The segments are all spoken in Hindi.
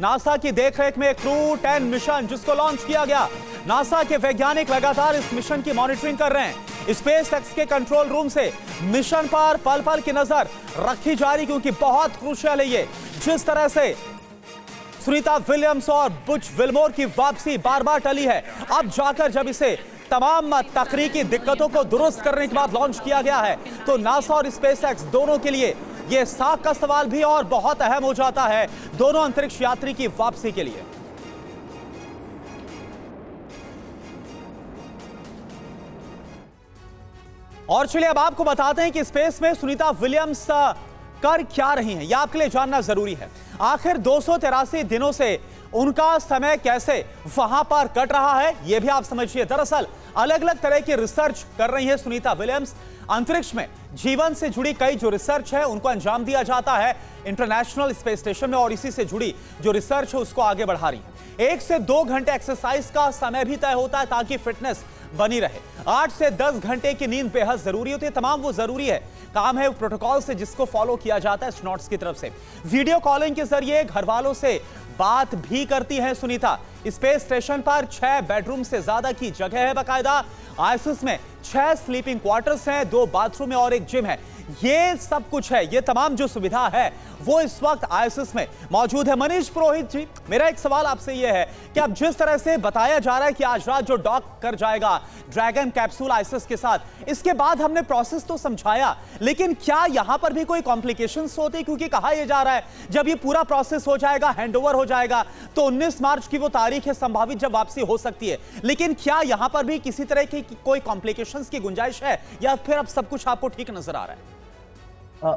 नासा की देखरेख में क्रू 10 मिशन जिसको लॉन्च किया गया। नासा के वैज्ञानिक लगातार इस मिशन की मॉनिटरिंग कर रहे हैं। स्पेस एक्स के कंट्रोल रूम से मिशन पर पल पल की नजर रखी जा रही, क्योंकि बहुत क्रूशियल है ये। जिस तरह से सुनीता विलियम्स और बुच विल्मोर की वापसी बार बार टली है, अब जाकर जब इसे तमाम तकनीकी दिक्कतों को दुरुस्त करने के बाद लॉन्च किया गया है, तो नासा और स्पेस एक्स दोनों के लिए यह साख का सवाल भी और बहुत अहम हो जाता है दोनों अंतरिक्ष यात्री की वापसी के लिए। और चलिए अब आपको बताते हैं कि स्पेस में सुनीता विलियम्स कर क्या रही हैं, यह आपके लिए जानना जरूरी है। आखिर 283 दिनों से उनका समय कैसे वहां पर कट रहा है, यह भी आप समझिए। दरअसल अलग अलग तरह की रिसर्च कर रही है सुनीता विलियम्स। अंतरिक्ष में जीवन से जुड़ी कई जो रिसर्च है उनको अंजाम दिया जाता है इंटरनेशनल स्पेस स्टेशन में, और इसी से जुड़ी जो रिसर्च है उसको आगे बढ़ा रही है। 1 से 2 घंटे एक्सरसाइज का समय भी तय होता है ताकि फिटनेस बनी रहे। 8 से 10 घंटे की नींद बेहद जरूरी होती है। तमाम वो जरूरी है काम है प्रोटोकॉल से जिसको फॉलो किया जाता है एस्ट्रोनॉट्स की तरफ से। वीडियो कॉलिंग के जरिए घर वालों से बात भी करती है सुनीता। स्पेस स्टेशन पर 6 बेडरूम से ज्यादा की जगह है बाकायदा। आईएसएस में 6 स्लीपिंग क्वार्टर्स हैं, 2 बाथरूम है और 1 जिम है। ये सब कुछ है, ये तमाम जो सुविधा है वो इस वक्त आईएसएस में मौजूद है। मनीष पुरोहित जी, मेरा एक सवाल आपसे ये है कि अब जिस तरह से बताया जा रहा है कि आज रात जो डॉक कर जाएगा ड्रैगन कैप्सूल आईएसएस के साथ, इसके बाद हमने प्रोसेस तो समझाया, लेकिन क्या यहां पर भी कोई कॉम्प्लिकेशंस होते? क्योंकि कहा यह जा रहा है जब ये पूरा प्रोसेस हो जाएगा, हैंडओवर हो जाएगा, तो 19 मार्च की वो तारीख है संभावित जब वापसी हो सकती है। लेकिन क्या यहां पर भी किसी तरह की कोई कॉम्प्लिकेशंस की गुंजाइश है, या फिर अब सब कुछ आपको ठीक नजर आ रहा है?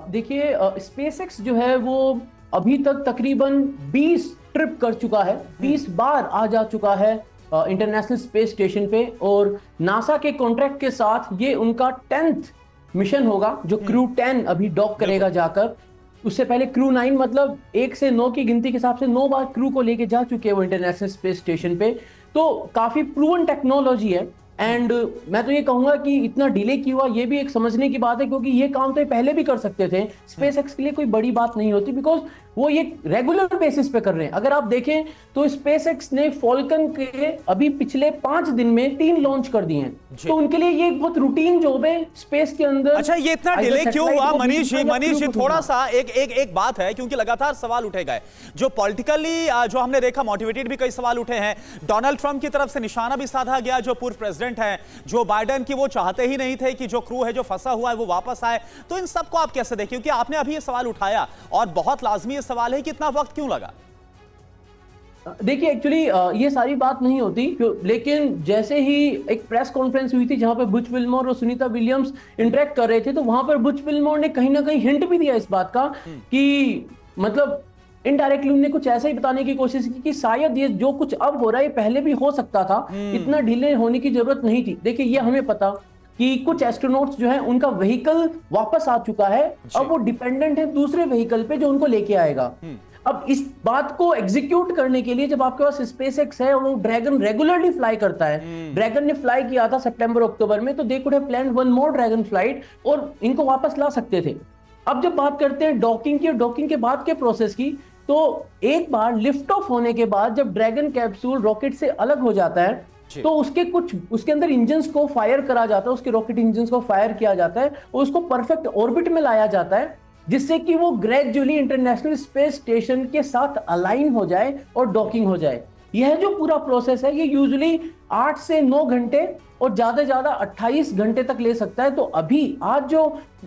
देखिए, स्पेसएक्स जो है वो अभी तक तकरीबन 20 ट्रिप कर चुका है, 20 बार आ जा चुका है इंटरनेशनल स्पेस स्टेशन पे, और नासा के कॉन्ट्रैक्ट के साथ ये उनका 10th मिशन होगा जो क्रू 10 अभी डॉक करेगा जाकर। उससे पहले क्रू 9, मतलब 1 से 9 की गिनती के हिसाब से 9 बार क्रू को लेके जा चुके हैं वो इंटरनेशनल स्पेस स्टेशन पे। तो काफी प्रूवन टेक्नोलॉजी है। एंड मैं तो ये कहूंगा कि इतना डिले क्यों हुआ ये भी एक समझने की बात है, क्योंकि ये काम तो ये पहले भी कर सकते थे। स्पेसएक्स के लिए कोई बड़ी बात नहीं होती, बिकॉज वो ये रेगुलर बेसिस पे कर रहे हैं। अगर आप देखें तो स्पेसएक्स ने फॉल्कन के अभी पिछले 5 दिन में 3 लॉन्च कर दिए हैं, तो उनके लिए ये बहुत रूटीन जॉब है स्पेस के अंदर। अच्छा, ये इतना डिले क्यों हुआ मनीष जी? थोड़ा सा एक बात है, क्योंकि लगातार सवाल उठे गए जो पॉलिटिकली जो हमने देखा, मोटिवेटेड भी कई सवाल उठे हैं। डोनाल्ड ट्रंप की तरफ से निशाना भी साधा गया, जो पूर्व प्रेसिडेंट हैं जो बाइडेन की, वो चाहते ही नहीं थे कि जो क्रू है जो फंसा हुआ है वो वापस आए। तो इन सबको आप कैसे देखें, क्योंकि आपने अभी ये सवाल उठाया और बहुत लाजमी सवाल है कि इतना वक्त क्यों लगा? देखिए, एक्चुअली ये सारी बात नहीं होती, लेकिन जैसे ही एक प्रेस कॉन्फ्रेंस हुई थी जहां पर बुच विल्मोर और सुनीता विलियम्स इंटरेक्ट कर रहे थे, तो वहां पर बुच विल्मोर ने कहीं ना कहीं हिंट भी दिया इस बात का कि मतलब इनडायरेक्टली उन्होंने कुछ ऐसा ही बताने की कोशिश की कि शायद ये जो कुछ अब हो रहा है ये पहले भी हो सकता था, इतना डिले होने की जरूरत नहीं थी। देखिए, ये हमें पता कि कुछ एस्ट्रोनॉट्स जो है उनका व्हीकल वापस आ चुका है, अब वो डिपेंडेंट है दूसरे व्हीकल पे जो उनको लेके आएगा। अब इस बात को एग्जीक्यूट करने के लिए जब आपके पास स्पेसएक्स है और वो ड्रैगन रेगुलरली फ्लाई करता है, ड्रैगन ने फ्लाई किया था सितंबर अक्टूबर में, तो they could have planned 1 more dragon flight और इनको वापस ला सकते थे। अब जब बात करते हैं डॉकिंग की और डॉकिंग के बाद के प्रोसेस की, तो एक बार लिफ्ट ऑफ होने के बाद जब ड्रैगन कैप्सूल रॉकेट से अलग हो जाता है, तो उसके अंदर इंजन्स को फायर करा जाता है, उसके रॉकेट इंजन्स को फायर किया जाता है और उसको परफेक्ट ऑर्बिट में लाया जाता है, जिससे कि वो ग्रेजुअली इंटरनेशनल स्पेस स्टेशन के साथ अलाइन हो जाए और डॉकिंग हो जाए। यह जो पूरा प्रोसेस है ये यूजुअली 8 से 9 घंटे और ज्यादा 28 घंटे तक ले सकता है। तो अभी आज जो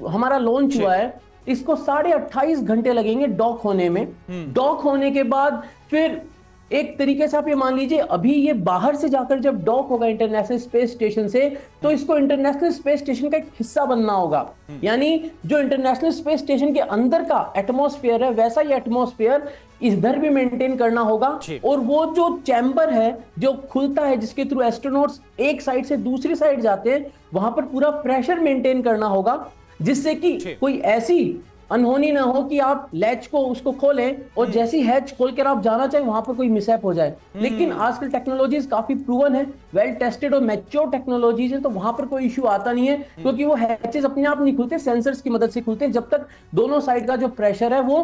हमारा लॉन्च हुआ है इसको 28.5 घंटे लगेंगे डॉक होने में। डॉक होने के बाद फिर एक तरीके से आप ये मान लीजिए अभी ये बाहर से जाकर जब डॉक होगा इंटरनेशनल स्पेस स्टेशन से, तो इसको इंटरनेशनल स्पेस स्टेशन का एक हिस्सा बनना होगा। यानी जो इंटरनेशनल स्पेस स्टेशन के अंदर का एटमॉस्फेयर है वैसा ही एटमॉस्फेयर इधर भी मेंटेन करना होगा। और वो जो चैम्बर है जो खुलता है जिसके थ्रू एस्ट्रोनॉट्स एक साइड से दूसरी साइड जाते हैं, वहां पर पूरा प्रेशर मेंटेन करना होगा, जिससे कि कोई ऐसी अनहोनी ना हो कि आप लैच को उसको खोलें और जैसी हैच खोल कर आप जाना चाहें वहां पर कोई मिसहैप हो जाए। लेकिन आजकल टेक्नोलॉजीज काफी प्रूवन है, वेल टेस्टेड और मैच्योर टेक्नोलॉजीज है, तो वहां पर कोई इश्यू आता नहीं है, क्योंकि वो हैचेस अपने आप नहीं खुलते, सेंसर्स की मदद से खुलते हैं। जब तक दोनों साइड का जो प्रेशर है वो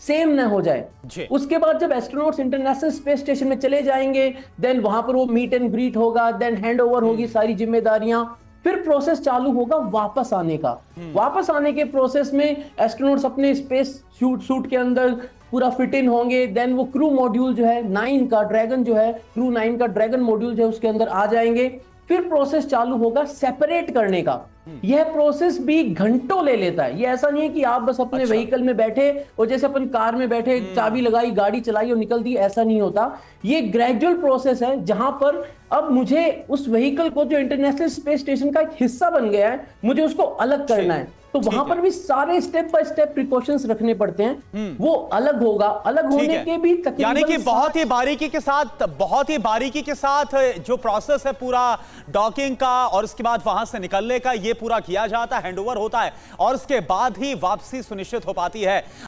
सेम ना हो जाए। जी। उसके बाद जब एस्ट्रोनॉट्स इंटरनेशनल स्पेस स्टेशन में चले जाएंगे, देन वहां पर वो मीट एंड ग्रीट होगा, देन हैंड ओवर होगी सारी जिम्मेदारियां, फिर प्रोसेस चालू होगा वापस आने का। वापस आने के प्रोसेस में एस्ट्रोनॉट्स अपने स्पेस सूट के अंदर पूरा फिट इन होंगे, देन वो क्रू मॉड्यूल जो है 9 का ड्रैगन जो है, क्रू 9 का ड्रैगन मॉड्यूल जो है उसके अंदर आ जाएंगे। फिर प्रोसेस चालू होगा सेपरेट करने का। यह प्रोसेस भी घंटों ले लेता है। ये ऐसा नहीं है कि आप बस अपने व्हीकल में बैठे और जैसे अपन कार में बैठे चाबी लगाई, गाड़ी चलाई और निकल दी, ऐसा नहीं होता। ये ग्रेजुअल प्रोसेस है जहां पर अब मुझे उस व्हीकल को जो इंटरनेशनल स्पेस स्टेशन का एक हिस्सा बन गया है, मुझे उसको अलग करना है। तो वहां पर भी सारे स्टेप बाय स्टेप प्रिकॉशंस रखने पड़ते हैं। वो अलग होगा, अलग होने के भी तकरीबन, यानी कि बहुत ही बारीकी के साथ जो प्रोसेस है पूरा डॉकिंग का और उसके बाद वहां से निकलने का, ये पूरा किया जाता है, हैंडओवर होता है और उसके बाद ही वापसी सुनिश्चित हो पाती है।